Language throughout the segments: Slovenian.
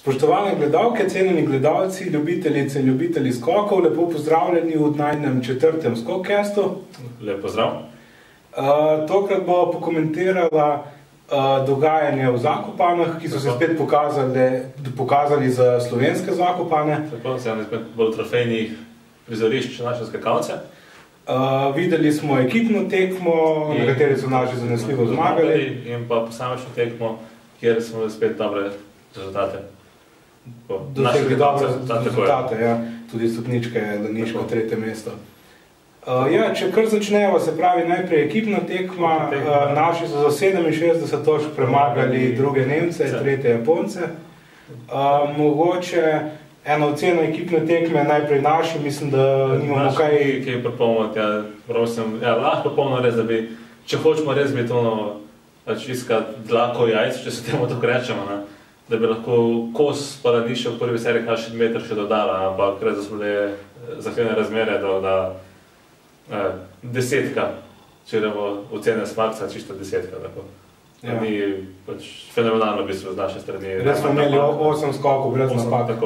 Spoštovane gledalke, cenjeni gledalci, ljubitelice in ljubitelji skokov, lepo pozdravljeni v najnem 4. Skokcastu. Lep pozdrav. Tokrat bo pokomentirala dogajanje v Zakopanah, ki so se spet pokazali za slovenske Zakopane. Tako, se eno izmed bolj trofejnih prizorišč naše skakalce. Videli smo ekipno tekmo, na kateri so naši zanesljivo zmagali. In pa posamično tekmo, kjer smo spet dobre rezultate. Dosegli dobre rezultate, ja. Tudi stopnička je Laniško 3. mesto. Če kar začnemo, se pravi najprej ekipna tekma, naši so za 67 točk premagali druge Nemce, tretje Japonce. Mogoče ena ocena ekipne tekme, najprej naši, mislim, da nimamo kaj... Kaj pripomati, lahko popolno res, da bi, če hočemo res biti ono, iskati dlako jajc, če se temu tako rečemo, da bi lahko kos paradiša v prvi seriji kakšen meter še dodala, ampak res da smo bile zahtevne razmere, da desetka, če gremo ocene s Marca, čisto desetka. Ni fenomenalno v bistvu z naše strani. Res smo imeli 8 skokov brez napak.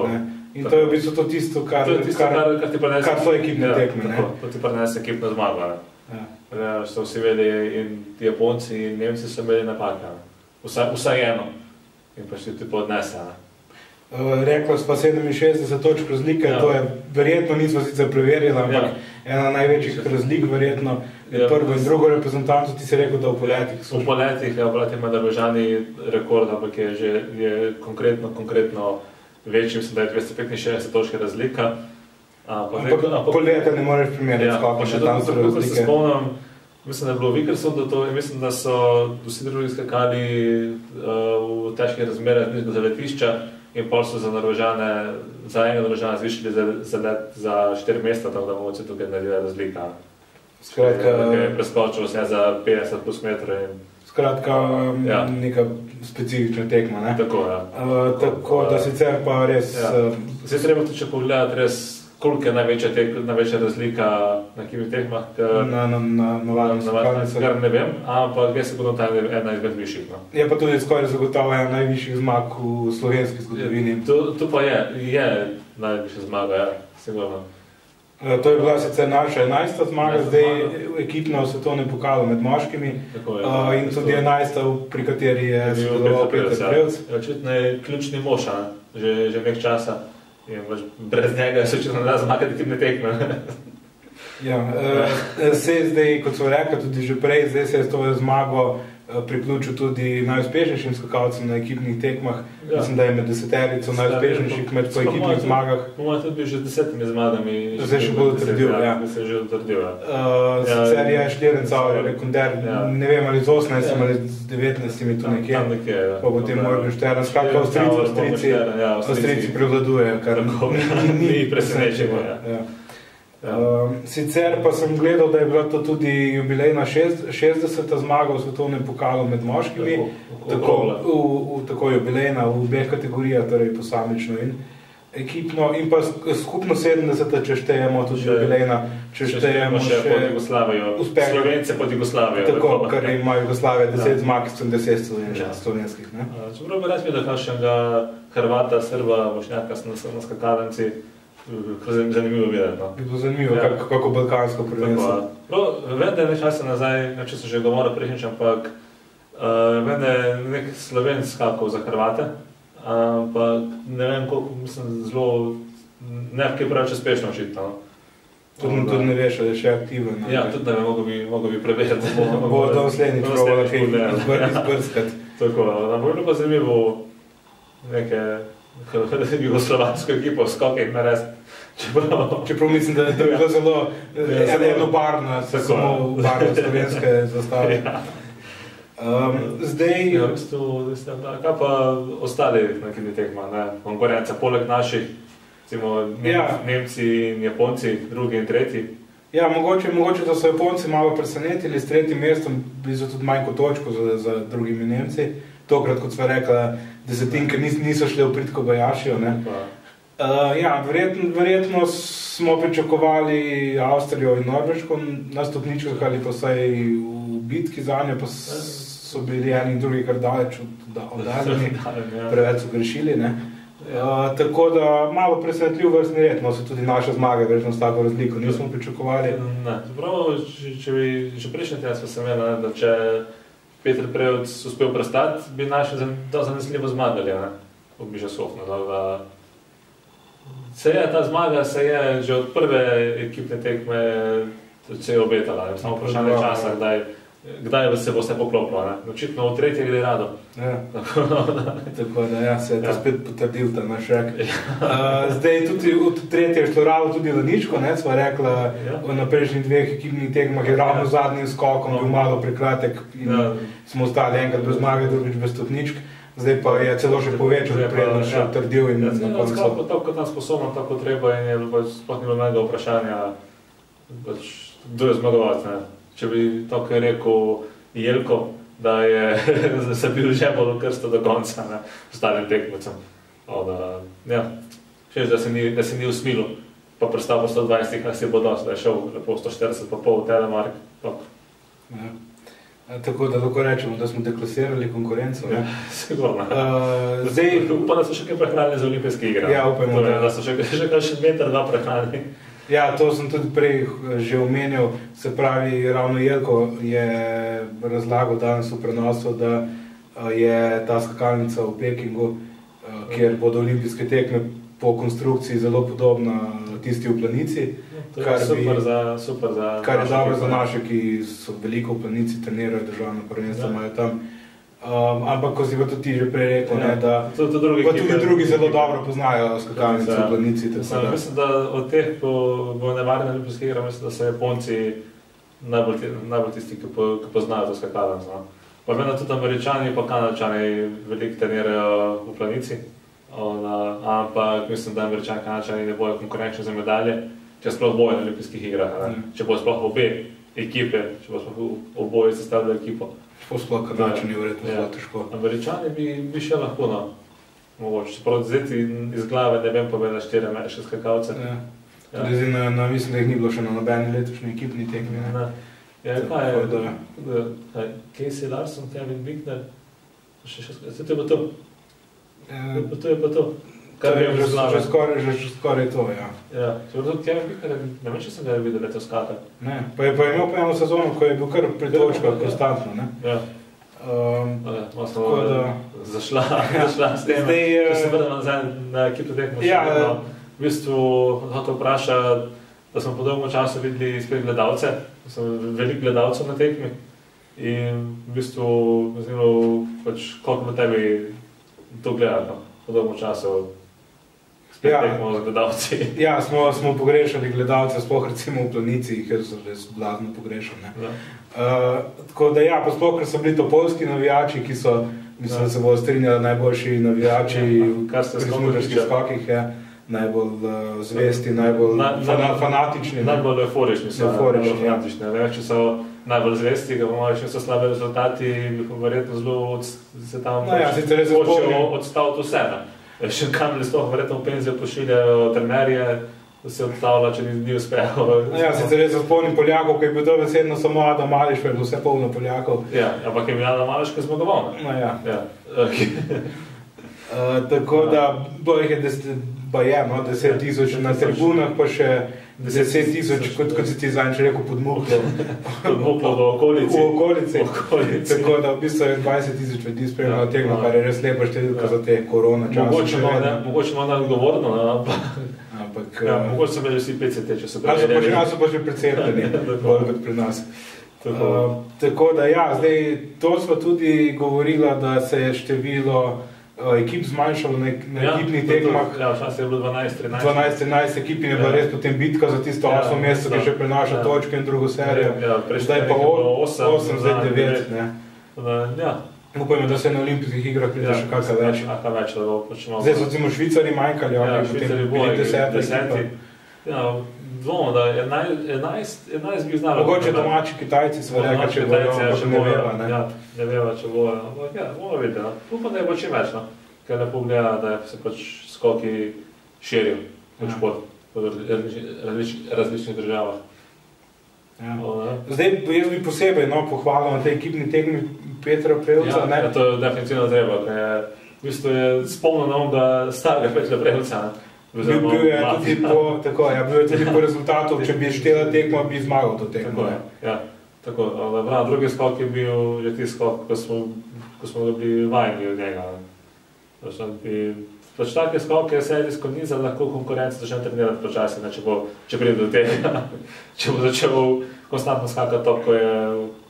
In to je v bistvu to tisto, kar so ekipne tekme. To ti prinese ekipno zmago. So vsi vedeli in Japonci in Nemci so imeli napake. Vsaj eno. In pa še ti podnese. Rekla sva 67 točk razlike, to je verjetno, nismo sicer preverili, ampak ena največjih razlik verjetno je prvo in drugo reprezentanco, ti si rekel, da v poletih so. V poletih ima Norvežani rekord, ampak je konkretno večji, mislim, da je 265 točke razlika. Ampak poleta ne moreš primerjati skokov. Pa še to, se spomnim, mislim, da je bilo v Vikersundu to in mislim, da so vsi drugi skakali v težkih razmerah blizu zavetišča in pol so za enega Norvežana zvišili za 4 mesta, tako da mogoče tukaj naredila razlika. Skratka, je preskočil vse za 50 plus metrov. Skratka, neka specifična tekma, ne? Tako, ja. Tako da sicer pa res... Se treba tudi še pogledati res, koliko je največja razlika na ekipnih tekmah. Na navadnem skakalnici. Kar ne vem, ampak gre se ta ena izmed višjih. Je pa tudi skoraj zagotovo ena najvišjih zmag v slovenski zgodovini. To pa je najvišja zmaga, ja, sigurno. To je bila sicer naša 11. zmaga, zdaj ekipno svetovnem pokalu med moškimi in tudi 11. pri kateri je sodeloval Peter Prevc. Očitno je ključni mož, že nek časa. In brez njega se očitno ne da zmagati ekipne tekme. Se je zdaj, kot so rekli tudi že prej, zdaj se je s to zmago priključil tudi najuspešnejšim skakalcem na ekipnih tekmah. Mislim, da je med 10-terico najuspešnejših med po ekipnih zmagah. Bomo tudi že 10 zmagami. Zdaj še bolj utrdil, ja. Sicer je Šljerencauer, Rekonder, ne vem ali z 18 ali z 19 tu nekje. Pa potem Morgenstern, skratka Avstrijci prevladujejo, kar ni presenečenje. Sicer pa sem gledal, da je bila to tudi jubilejna 60. zmaga v svetovnem pokalu med moškimi, tako jubilejna v obeh kategorijah, torej posamično in ekipno, in pa skupno 70. če štejemo tudi jubilejna, če štejemo še uspeh Slovence pod Jugoslavijo. Tako, kar ima Jugoslavija 10 zmag, 10 slovenskih. Čeprav bi res videl kakšnega Hrvata, Srba, Bošnjaka na skakalnici, zanimivo videti. Bi bilo zanimivo, kako balkansko prvenstvo. Vem, da je nekaj časa nazaj, če sem že govoril prejšnjič, ampak vem, da je nek Slovenc skakal za Hrvate, ampak ne vem koliko, mislim, zelo nekaj preveč uspešno očitno. Tudi ne veš, da je še aktiven. Ja, tudi ne vem, mogo bi preveriti. Bo do naslednjič probala kaj izbrskati. Tako, ampak bilo pa zanimivo neke jugoslovansko ekipo v skokih narediti. Čeprav mislim, da je to bilo zelo enobarno, samo barno slovenske zastave. Zdaj... Kaj pa ostali na ekipnih tekmah? Konkurenca poleg naših, Nemci in Japonci, drugi in tretji? Ja, mogoče, da so Japonci malo presenetili s 3. mestom, blizu tudi manjko točko za drugimi Nemci. Tokrat, kot sva rekla, desetinke niso šli v prid Kobayašiju. Verjetno smo pričakovali Avstrijo in Norveško na stopničkah ali pa vsaj v bitki zanje, pa so bili eni in drugi kar daleč oddaljeni, preveč so grešili. Tako da malo presenetljiv vrstni red, no so tudi naše zmage, verjetno s tako razliko, nismo pričakovali. Ne, zapravo, če bi že prejšnji teden smo se imeli, da če Peter Prevc uspel prestati, bi naši zanesljivo zmagali, ne? V Miša Sofna. Ta zmaga se je že od prve ekipne tekme se je obetala, samo vprašanje časa, kdaj se bo vse poklopilo, ne? Očitno v tretji gre rado. Ja. Tako da ja, se je to spet potrdil ta naš rek. Zdaj tudi od tretje je šlo rado tudi Laničko, ne, sva rekla, na prejšnjih dveh ekipnih tekmah je ravno zadnjim skokom bil malo prekratek in smo ostali enkrat bez zmage, drugič bez stopničk. Zdaj pa je celo še povečal, predno še trdil in na koncu. Tako tam sposobno, tako treba in je sploh ni bilo mega vprašanja, kdo je zmagovalec, ne. Če bi to, kar je rekel Jelko, da je se bil že bolj krsto do konca, ne, ostalim tekmecem. Všeč, da se ni usmilil, pa prestal po 120, kaj si bo dost, da je šel lepo 140 pa pol v Telemark. Ja. Tako da lahko rečemo, da smo deklasirali konkurenco. Ja, sigurno. Upam, da so še kaj prehranili za olimpijske igre. Ja, upajmo, da so še meter, dva prehranili. Ja, to sem tudi prej že omenil, se pravi, ravno Jelko je razlagal danes v prenosu, da je ta skakalnica v Pekingu, kjer bodo olimpijske tekme po konstrukciji zelo podobna tisti v Planici. Kar je dobro za naše, ki so veliko v Planici, trenirajo državno prvenstvo, imajo tam. Ampak, ko si pa tudi ti že prej rekel, da tudi drugi zelo dobro poznajo skakalnice v Planici. Mislim, da od teh bo nevarne olimpijske igre, mislim, da so Japonci najbolj tisti, ki poznajo to skakalnico. Pa vem, da tudi Američani pa Kanadčani veliko trenirajo v Planici, ampak mislim, da Američani in Kanadčani ne bojo konkurenčni za medalje, če sploh bojo na olimpijskih igrah, če bo sploh obe ekipe, če bo sploh oboje sestavljali ekipo. Sploh Kanadčani verjetno zelo težko. Američani bi še lahko, no, mogoče. Čeprav zdaj iz glave ne vem povedati 4 ameriške skakalce. Tudi mislim, da jih ni bilo še na nobeni letošnji ekipni tekmi. Casey Larson, Kevin Bickner, to je pa to. To je pa to. Kar je že skoraj to, ja. Ja, tudi Kevin Bickner, ne vem, če sem ga videl leto skakati. Ne, pa je imel pa eno sezono, ko je bil kar pri točkah konstantno, ne. Ja. Malo smo zašla s tem, če se vrnem nazaj na ekipo tekmo. V bistvu hotel vprašati, da smo po dolgem času videli spet gledalce, veliko gledalcev na tekmi in v bistvu koliko bo tebi to gledati po dolgem času. Tekmo z gledalci. Ja, smo pogrešali gledalce, sploh recimo v Planici, ker so res blazno pogrešali. Tako da ja, sploh, ker so bili to poljski navijači, ki so, mislim, da se bodo strinjali najboljši navijači pri smučarskih skokih, najbolj zvesti, najbolj fanatični. Najbolj euforični so. Ne vem, če so najbolj zvesti, ga bomo še so slabe rezultati, bi verjetno zelo se tam odstaviti vse. Še kam sploh verjetno v penzijo pošiljajo trenerje, da se odstavlja, če ni uspelo. Ja, sicer res spomnim Poljakov, ko je bil dobesedno samo Adam Mališ, pa je bilo vse polno Poljakov. Ja, ampak je bil Adam Mališ, ki je zmagoval. No ja. Tako da, bo jih je 10,000 na tribunah, pa še 10,000, kot si ti zanjič rekel, pod Muklo. Pod Muklo v okolici. V okolici. Tako da v bistvu je 20,000 ljudi spremljalo tekmo, kar je res lepa številka za te korona čase. Mogoče malo odgovorno, ampak... Mogoče so bili vsi PCT, če so bili. So pa že precepljeni, bolj kot pri nas. Tako da ja, zdaj to smo tudi govorila, da se je število ekip zmanjšalo na ekipnih tekmah. Ja, včasih je bilo 12-13. 12-13 ekip in je bila res potem bitka za tisto 8 meseca, ki še prenaša točke in drugo serijo. Zdaj pa 8, zdaj 9. Ja. Upajmo, da se na olimpijskih igrah pride še kakaj več. Zdaj so recimo Švicari manjkali, Švicari bojo 10. Dvomo, da 11 bi znalo. Mogoče domači Kitajci so rekli, če bojo, ampak ne veva. Ne veva, če bojo. Ampak ja, bomo videli. Upam, da je bo čim več, ker lepo gleda, da se pač skoki širijo po različnih državah. Zdaj, jaz bi posebej pohvalil na tej ekipni tekmi Petra Prevca. Ja, to je definitivno treba, ker je v v bistvu je spomnil na onega starega Petra Prevca. Bil je tudi po rezultatu, če bi štela tekmo, bi zmagal to tekmo. Tako, drugi skok je bil že ti skok, ko smo bili vajeni od njega. Pač take skoke serijsko niza lahko konkurenci začne trenirati počasi, če pride do tega, če bo začel konstantno skakati to, ko je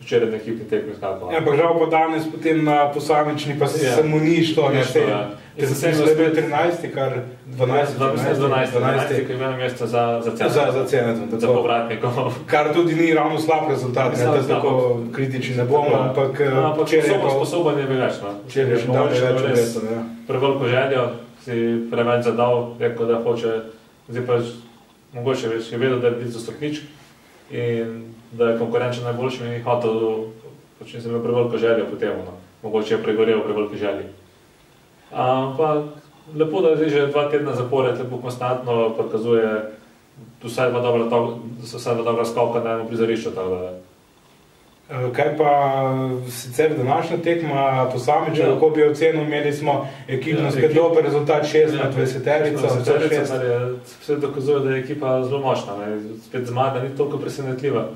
včeraj na ekipni tekmi skakal. Ja, pa žal pa danes potem na posamični pa se mu ni šlo, ne vse. Ker sem se bil 13, kar 12, ki je imel mesto za Cenetom. Za povratnikom. Kar tudi ni ravno slab rezultat, da tako kritični ne bomo, ampak včeraj je pa... Sposoben je bil več, no. Včeraj je še dal več, ja. Preveliko željo si preveč zadal, rekel, da hoče, zdaj pa mogoče več je vedel, da je bil za stopničk in da je konkurenčen najboljšim in hotel, pač nisem imel preveliko željo po temu, no. Mogoče je pregorel preveliko želji. Pa lepo, da zdaj že 2 tedna zapored lepo konstantno prikazuje vsaj dva dobra skoka na enem prizorišču. Kaj pa sicer današnja tekma posamična, kako bi ocenil, imeli smo ekipno spet dober rezultat 6 na 20-terico. Vse dokazuje, da je ekipa zelo močna, spet zmaga ni toliko presenetljiva,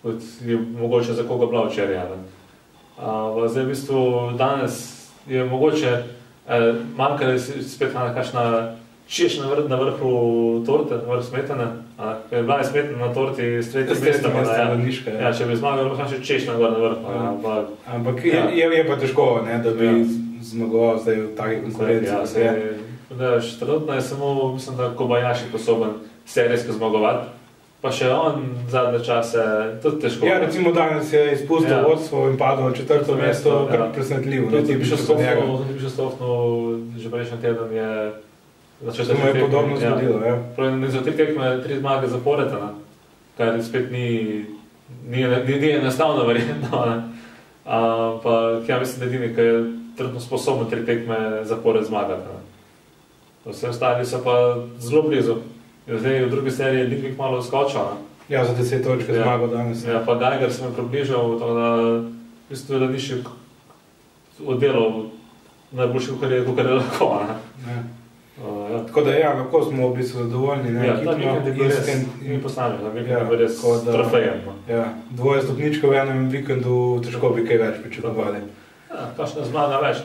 kot je mogoče za koga bila včeraj. Zdaj v bistvu danes je mogoče manjka spet kakšna češna na vrhu torte, na vrhu smetane, ker je bila smetana na torti s tretjim mestom. Če bi zmagal, bi še češna gor na vrhu. Ampak je pa težko, da bi zmagoval zdaj v takih konkurencih. Trenutno je samo, mislim, da Kobayashi sposoben serijsko zmagovati, pa še on zadnje čase tudi težko. Ja, recimo danes je izpustil vodstvo in padel na 4. mesto, kar presenetljivo. Tudi bi še stopnil, že prejšnji teden je to mu je podobno zgodilo, ja. Za 3 tekme 3 zmage zaporedne, kar spet ni enostavno verjetno. Pa ja mislim, da edini, ki je trenutno sposoben 3 tekme zapored zmagati. Vse ostali so pa zelo blizu. Zdaj v drugi seriji je Lidvik malo skočil. Ja, za 10 točke zmagal danes. Ja, pa Geiger se mi približal, tako da v bistvu je Lanišek oddelal najboljši, kar je lahko. Tako da ja, lahko smo v bistvu zadovoljni. Ja, ta vikend je bil res postavljen, ta vikend je bil res trofejen. Ja, 2 stopničke v enem vikendu težko bi kaj več pričakovali. Ja, kakšna zmaga več.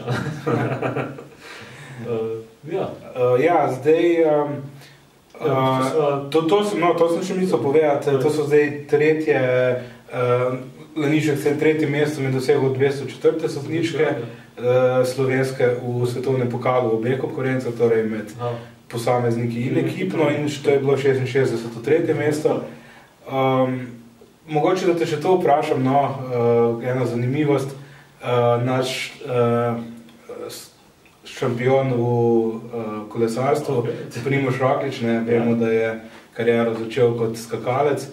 Ja, zdaj... To sem še mislil povedati, to so zdaj tretje, Lanišek se je 3. mestom in dosegel 204 stopničke slovenske v svetovnem pokalu v obeh konkurencah, torej med posamezniki in ekipno, in to je bilo 66. 3. mesto. Mogoče, da te še to vprašam, ena zanimivost, naš šampion v kolesarstvu, Primož Roglič, vemo, da je kariero začel kot skakalec.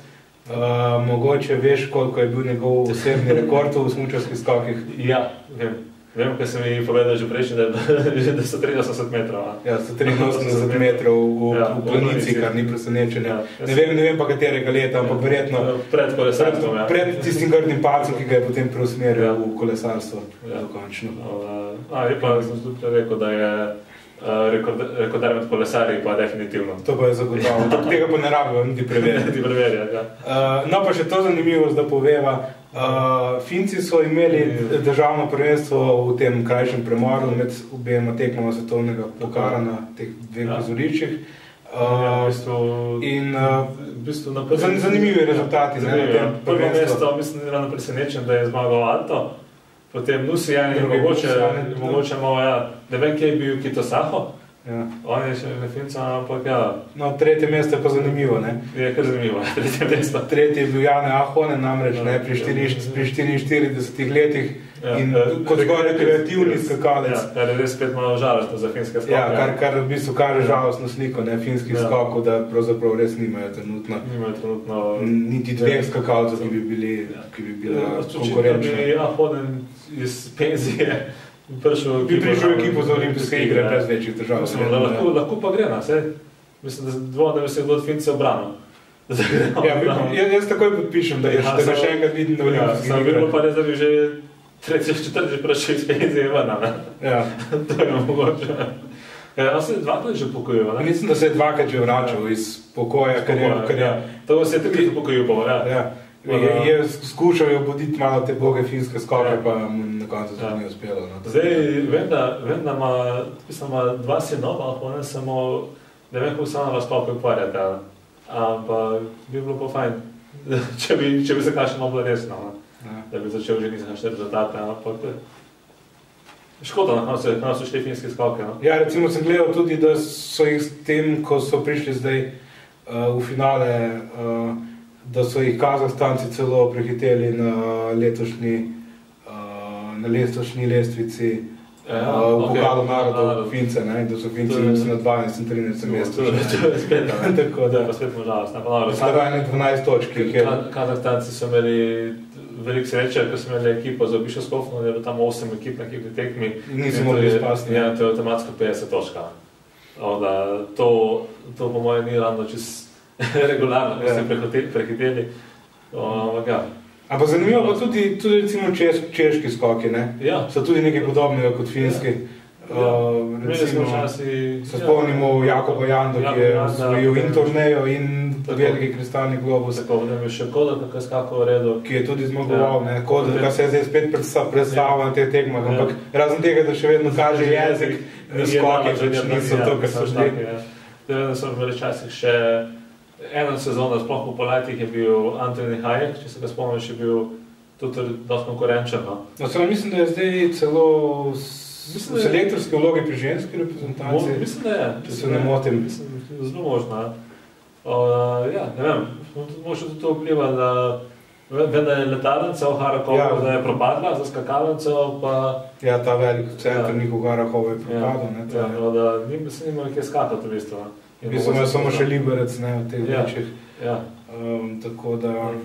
Mogoče veš, koliko je bil njegov osebni rekord v smučarskih skokih? Ja, vem. Vem, kaj sem mi povedal že prejšnji, da so 83 metrov. Ja, so 83 metrov v planici, kar ni presenečenje. Ne vem pa katerega leta, ampak verjetno pred kolesarstvom. Pred tistim grdnim palcem, ki ga je potem preusmeril v kolesarstvo. Dokončno. Je pa sem rekel, da je rekorder med kolesarji, pa definitivno. To pa je zagotovo. Tega pa ne rabijo niti preverjati. No pa še to zanimivost, da poveva. Finci so imeli državno prvenstvo v tem krajšem premoru med obema tekmama svetovnega pokala na teh 2 prizoriščih. Zanimivi rezultati. Prvo mesto, mislim, ravno presenečen, da je zmagal Alto. Potem Nusijan in mogoče malo, ne vem, kje je bil Kito Saho. On je še na Finca, ampak ja. No, 3. mesto je pa zanimivo, ne? Je kar zanimivo, 3. mesto. 3. je bil Jane Ahonen, namreč pri 44 letih in kot zgoj rekreativni skakalec. Ja, kar je res spet malo žalostno za finske skoke. Ja, kar v bistvu kaže žalostno sliko finskih skokov, da pravzaprav res nimajo trenutno niti 2 skakalcev, ki bi bila konkurenčna. Če bi Ahonen iz penzije bi prišel ekipo za olimpijske igre brez večjih držav. Lahko pa gre, mislim, da bi se kdo od Fince obranil. Jaz takoj podpišem, da ga še enkrat vidim na olimpijskih igrah. Sam videl pa res, da bi že tretji, četrti prišel iz penzije ven, ne? Ja. To je mogoče. On se je dvakrat že pokojil, ne? Mislim, da se je dvakrat že vračal iz pokoja, ker je... To se je trikrat pokojil, ja. Je skušal jo buditi malo te boge finske skoke, pa mu na koncu to ni uspelo. No. Zdaj, vem, da ima dva sinova, ne samo, ne vem, kako samo vas skoke ukvarjate, ampak bi bilo pa fajn, če bi se kakšno bilo resno, da bi začel že nisem kakšne rezultate, ampak škoda, na koncu šli finske skoke. No. Ja, recimo sem gledal tudi, da so jih s tem, ko so prišli zdaj v finale, da so jih Kazahstanci celo prehiteli na letošnji lestvici v pokalu narodov Fince, ne? Da so Finci na 12 in 13 mestu. Tako da je spet možalost. Zdaj 12 točk. Kazahstanci so imeli veliko sreče, ker so imeli ekipo za Obišo Skofno, da je bilo tam 8 ekip na ekipni tekmi. Niso mogli spasti. Ja, to je avtomatsko 50 točka. To po mojem ni ravno čist regularno, ko ste prehiteli. Ampak zanimivo pa tudi recimo češki skoki, ne? Ja. So tudi nekaj podobnega kot finski. Recimo, se spomnimo Jakoba Jando, ki je osvojil in turnejo in veliki kristalni globus. Tako, da je še Kodor, kako je skakal v redu. Ki je tudi zmagoval, ne? Kodor, kar se je zdaj spet predstavil na te tekmah, ampak razen tega, da še vedno kaže jezik, skoki, če niso to, kar so šli. Da so bili časih še eno sezono, sploh po poletih je bil Antoni Hajek, če se ga spomniš, je bil tudi dosti konkurenčen. No, mislim, da je zdaj celo v selektorski vlogi pri ženski reprezentanci. Mislim, da je. Če se ne motim. Zelo možno, ja, ne vem, možno tudi to vpliva, da vem, da je letalnica v Harakovu, da je propadla za skakalnico, pa... Ja, ta velik center njihov Harakovu je propadl, ne? Ja, da se nima nekaj skakati v bistvu. Mislim, da je samo še Liberec, ne, v teh večjih. Ja. Tako da,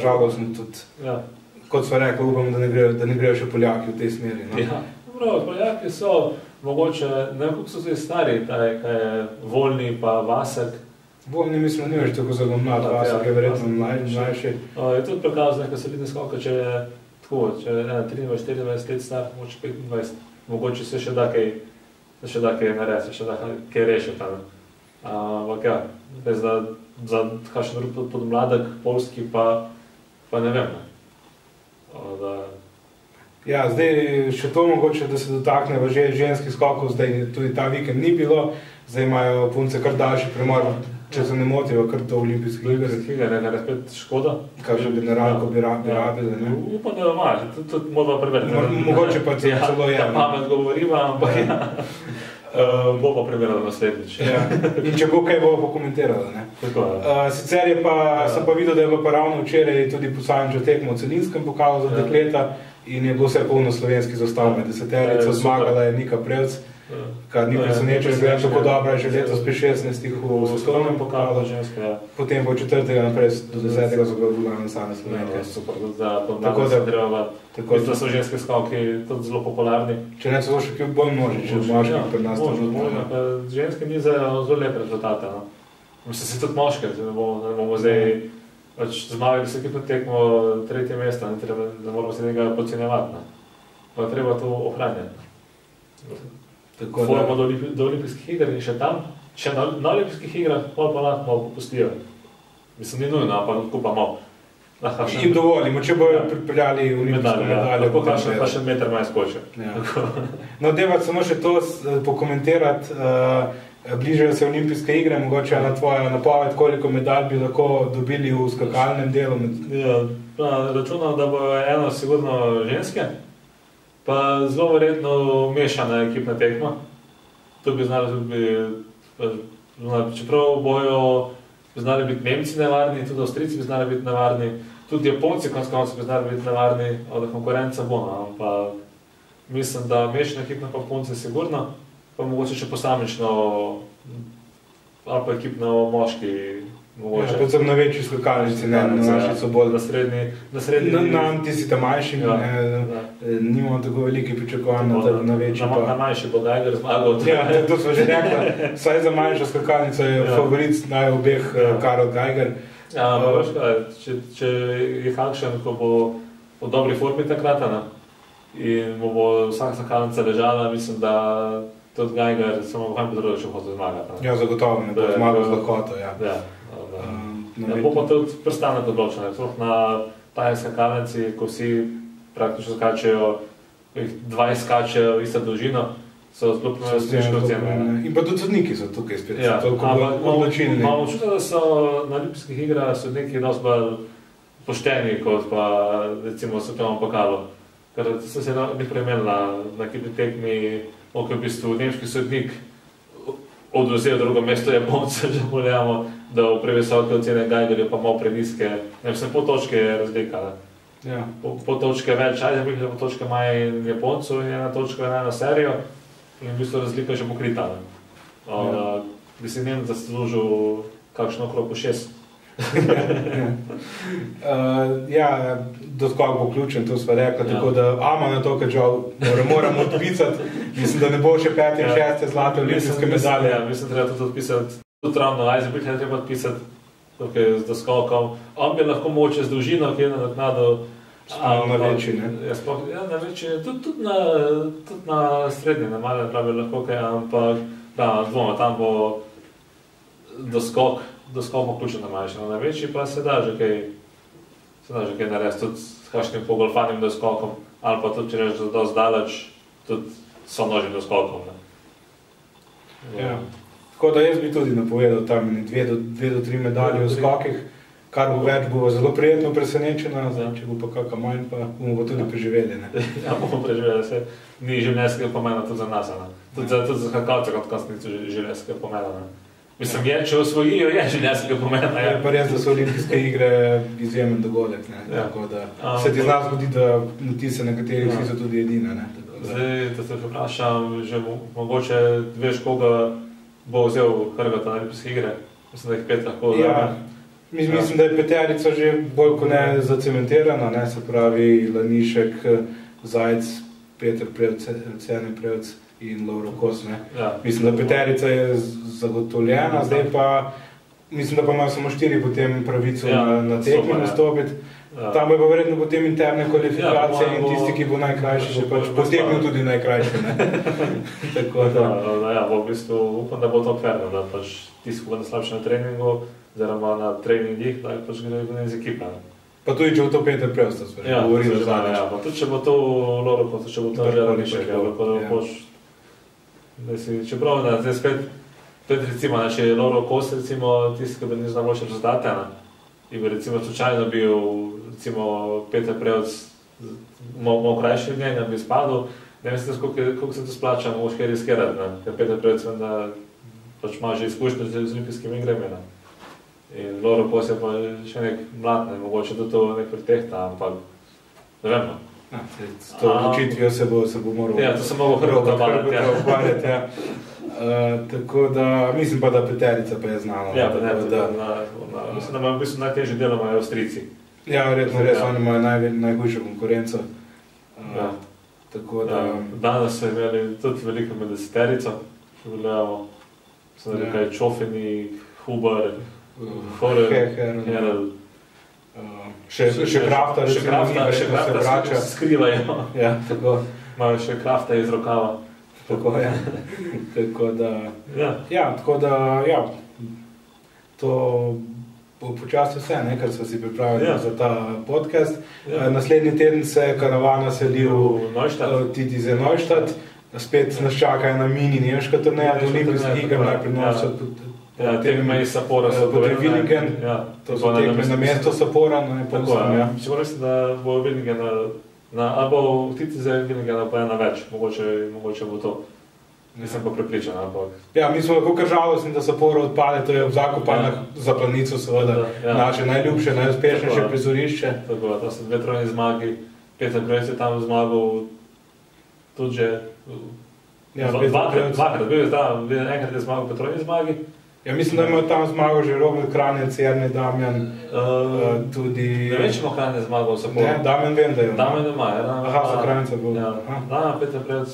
žalostno tudi. Ja. Kot so rekli, upam, da ne grejo še Poljaki v tej smeri. No? Ja, dobro, Poljaki so mogoče, ne vem, kako so zdaj stari, kaj je Volni pa Vasek. Volni mislim, da ni več tako zelo mlad, Vasek je verjetno mlajši. Je tudi prikazal nekaj solidne skoka, če je tako, če je 23-24 let star, mogoče 25, mogoče se še da kaj naredi, še da kaj reši tam. Ampak ja, za kakšen drugi podmladek, polski pa ne vem. Ja, zdaj še to mogoče, da se dotakneva ženskih skokov, zdaj tudi ta vikend ni bilo, zdaj imajo punce kar daljši premor, če se ne motijo, kar to olimpijskih iger. Ne, spet škoda. Kakšno generalko bi rabili, ne? Upam, da imaš, tudi moramo preveriti. Mogoče pa celo je. Ja, pamet govoriva, ampak ja. Bo pa preverila naslednjič. Ja. In če bo kaj, bo pa komentirala, ne? Tako, sicer je pa, sem pa videl, da je bilo pa ravno včeraj tudi posamečno tekmo v celinskem pokalu za dekleta in je bilo vse polno slovenski zastav med deseterico, zmagala je Nika Prevc, kar ni presenečenje, da je tako dobra že letos pri 16 v svetovnem pokalu. Potem bo 4. naprej do 10. zaglavila na same Slovenke. Super, tako da treba, da so ženske skoki tudi zelo popularni. Če ne celo še kaj bolj množi, če moški pri nas to žutno. Ženske nizajo zelo lepe rezultate. Mislim, si tudi moške, da bomo zdaj zmagali se ekipno tekmo 3. mesta, ne moramo se njega podcenjevati. Pa treba to ohranjati. Formo do olimpijskih iger in še tam, če na olimpijskih igrah pa lahko malo popustijo. Mislim, ni nujno, ampak kupa malo. In dovolimo, če bojo pripeljali olimpijske medalje. Pa še meter manj skoče. No, deva samo še to pokomentirati. Bližajo se olimpijske igre, mogoče na tvoja napoved, koliko medalj bi lahko dobili v skakalnem delu? Ja, računam, da bo eno sigurno ženske, pa zelo verjetno mešana ekipna tekma. To bi znali tudi, čeprav bojo znali biti Nemci nevarni, tudi Avstrijci bi znali biti nevarni, tudi Japonci konec bi znali biti nevarni, od konkurenca bo, ampak mislim, da mešana ekipna pa punce sigurno, pa mogoče še posamično ali pa ekipno moški. Ja, predvsem na večji skakalnici, ne, na naši so bolj na srednji. Nam ti si ta manjši, nimamo tako veliki pričakovanj na večji. Na manjši bo Geiger zmagal. Ja, to smo že rekli, saj za manjšo skakalnico je favorit naj obeh Karel Geiger. Ja, če je kakšen, ko bo v dobri formi takrat, in mu bo vsaka skakalnica ležala, mislim, da tudi Geiger samo v Hamilton še hotel zmagati. Ja, zagotovo, ne bo zmagal z lahkoto, ja. Bo pa tudi prstanek odločen, na taj skakalnici, ko vsi praktično skačejo, dva skačejo isto dolžino, so zelo pomembno ocene. In pa tudi sodniki so tukaj spet, toliko odločilni. Imamo čuto, da so na olimpijskih igrah sodniki dosti bolj pošteni, kot pa recimo v svetovnem pokalu. Ker sem se nekaj imenila na ekipi tekmi, v bistvu nemški sodnik odvzel drugo mesto Japonce, že boljamo, da v previsoke ocene Geigerju pa malo preniske, ne vsem pol točke je razlika. Ja. Pol točke več, pol točke manj Japoncu in ena točka na serijo in v bistvu razlika je že pokrita. Bi si njem zaslužil kakšno okrog po 6. Doskok bo ključen, to sva rekla, tako da ama na to, kad žal moramo odpisati. Mislim, da ne bo še 5. in 6. zlate olimpijske medalje. Mislim, treba tudi odpisati. Tudi ravno Eisenbichler je treba odpisati tukaj z doskokom. On bi lahko moče z dolžino, ki je na naknadu. Na večji, ne? Na večji, tudi na srednji, na male pravi lahko kaj, ampak dvoma, tam bo doskok bo ključen na manjši, na večji pa se da že kaj narediti, tudi s kakšnim pogolfanim doskokom, ali pa tudi, če reč, da dosti daleč, tudi so nožnim doskokom. Ja. Tako da jaz bi tudi napovedal tam 2 do 3 medalje v skokih, kar bo več, bo zelo prijetno presenečeno, če bo pa kakva manj, pa bomo pa tudi preživeli. Ja, bomo preživeli, se ni življenjskega pomena tudi za nas, tudi za skakalce, kot konstnico življenjskega pomena. Mislim, če osvojijo, je življenjskega pomena. Je pa res, da so olimpijske igre izjemen dogodek, tako da se ti zna zgodi, da ti se nekateri vsi so tudi edina. Zdaj, da se vprašam, že mogoče veš, koga bo vzel Hrvata na olimpijske igre? Mislim, da jih 5 lahko da. Mislim, da je peterica že bolj kot ne zacementirana, se pravi Lanišek, Zajec, Peter Prevc, Cene Prevc in Lovro Kos. Mislim, da peterica je zagotovljena, zdaj pa mislim, da pa imajo samo 4 potem pravico na tekmi nastopiti. Tam bo pa verjetno potem interne kvalifikacije in tisti, ki bo najkrajši, bo pač potegnil tudi najkrajši. Tako da. V bistvu upam, da bo to ferno, da pač tisti, ki bo najslabši na treningu, oziroma na treningih, da pač gre z ekipa. Pa tudi, če bo to Peter Prevc, govori za zadnjič. Pa tudi, če bo to Lovro Kos, če bo to Lanišek, čeprav, zdaj spet recimo, če je Lovro Kos, recimo, tisti, ki bi ni znal boljše rezultate, in bi recimo slučajno bil, recimo, Peter Prevc malo krajši od njega, bi spadil, ne mislim, koliko se to splača, mogoče kaj riskirati, ker Peter Prevc pač ima že izkušnje z olimpijskimi igrami. In Lovro Kos je pa še nek mlad, mogoče da to nek pretehta, ampak ne vem. S to odločitvijo se bo moral to se mogo Hrvata ukvarjati. Tako da, mislim pa, da peterica pa je znala. Mislim, da imajo v bistvu najtežji del imajo Avstrijci. Ja, res, oni imajo najhujšo konkurenco. Danes so imeli tudi veliko med deseterico, če gledamo, so nekaj Čofenik, Huber, Horer, Herel. Še Krafta, se vrača. Skrivajo. Ja, tako. Imajo še Krafta iz rokava. Tako je. Tako da, to bo počasi vse, kar smo si pripravili za ta podcast. Naslednji teden se karavana seli v Titisee Neustadt. Spet nas čaka ena mini nemška turneja do olimpijskih iger, najprej Neustadt. Tekme iz Sapora so potem Willingen, to so tekme na mesto Sapora. Če mislim, da bo Willingen ali v Titisee Willingen pa ena več, mogoče bo to. Nisem pa prepričan, ampak... Ja, mi smo lahko kar žalostni, da Saporo odpade, to je v Zakopanah za Planico seveda naše najljubše, najuspešnejše prizorišče. Tako, to so 2 trojni zmagi, Peter Prevc je tam zmagal tudi že dvakrat, enkrat je zmagal po trojni zmagi. Ja, mislim, da ima tam zmagal že Robert Kranjec, Jernej Damjan, tudi... Ne vem, če ima Kranjec zmagal v Saporu. Ne, Damjan vem, da je. Damjan ima, za Kranjca bil. Peter Prevc,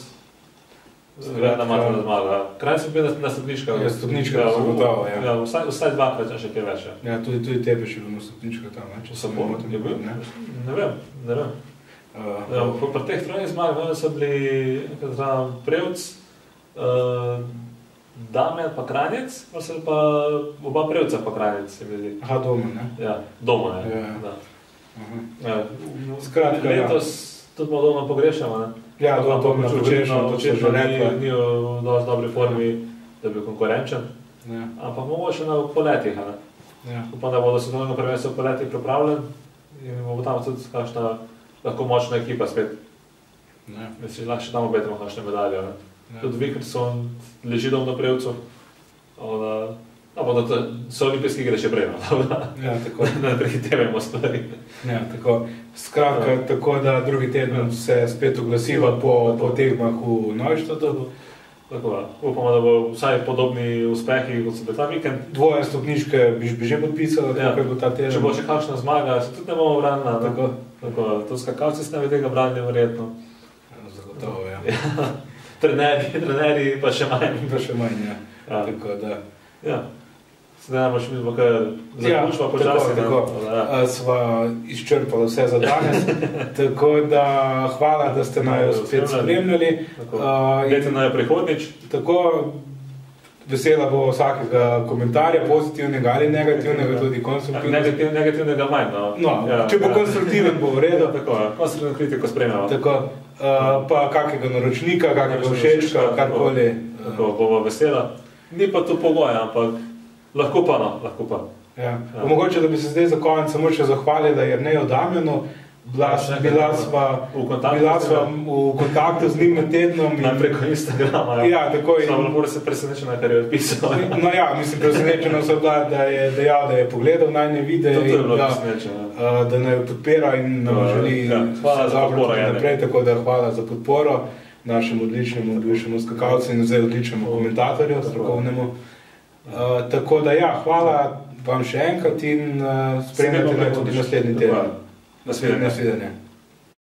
vedno ima tam zmaga. Kranjec je bil na stopničkah. Ja, stopničkah so gotovo, ja. Vsaj 2krat, še kaj več. Ja, tudi tebe še bil na stopničkah tam, če v Saporu. Ne vem. Pri teh trojnih zmagah so bili Prevc, Damjan pa Kranjec, pa oba Prevca pa Kranjec, se mi zdi. Aha, Domen, ne? Ja, Domen, ja. Skratka, letos tudi malo Domen pogrešamo, ne? Ja, Domen pogrešamo, to če že rekla. Ni v dosti dobri formi, da bi konkurenčen, ampak mogoče na poletih, ne? Upam, da bodo svetovno prvenstvo v poletih pripravljen in bo tam tudi kakšna lahko močna ekipa spet. Mislim, lahko še tam obetamo kakšne medalje. Tudi Vikerson leži dom na Prevcu, da so olimpijske igre še prej. Da prehitevamo stvari. Tako. Skratka, tako da drugi teden se spet oglasiva po tekmah v Neuštadtu. Upamo, da bo vsaj podobni uspehi, kot so bili ta vikend. Dvoje stopničke bi že podpisala, kako je bo ta teden. Če bo še kakšna zmaga, se tudi ne bomo branili. To skakalci se ne bi tega branili, verjetno. Zagotovo, ja. Trenerji pa še manj. Tako da. Sedaj nam boš mi bo kar zaključila počasi. Sva izčrpala vse za danes. Tako da hvala, da ste naj spet spremljali. Dajte naj prihodnič. Tako vesela bo vsakega komentarja, pozitivnega ali negativnega, tudi konstruktivnega. Negativnega manj. Če bo konstruktiven, bo v redu. Konstruktivno kritiko spremljamo. Pa kakega naročnika, kakega všečka, karkoli. Bomo vesela. Ni pa to pogoj, ampak lahko pa. Mogoče, da bi se zdaj za konec samo še zahvalili, da Jerneju Damjanu. Bila sva v kontaktu z njim med tednom. Preko Instagrama. Samo lahko se presenečena, kar je odpisal. Mislim, presenečena so bila, da je dejal, da je pogledal najne videe. To je bilo presenečeno. Da naj podpira in nam želi naprej, tako da hvala za podporo našemu odličnemu skakalcu in zdaj odličnemu komentatorju, strokovnemu. Tako da hvala vam še enkrat in spremljate tudi naslednji teden. Nasvidenje.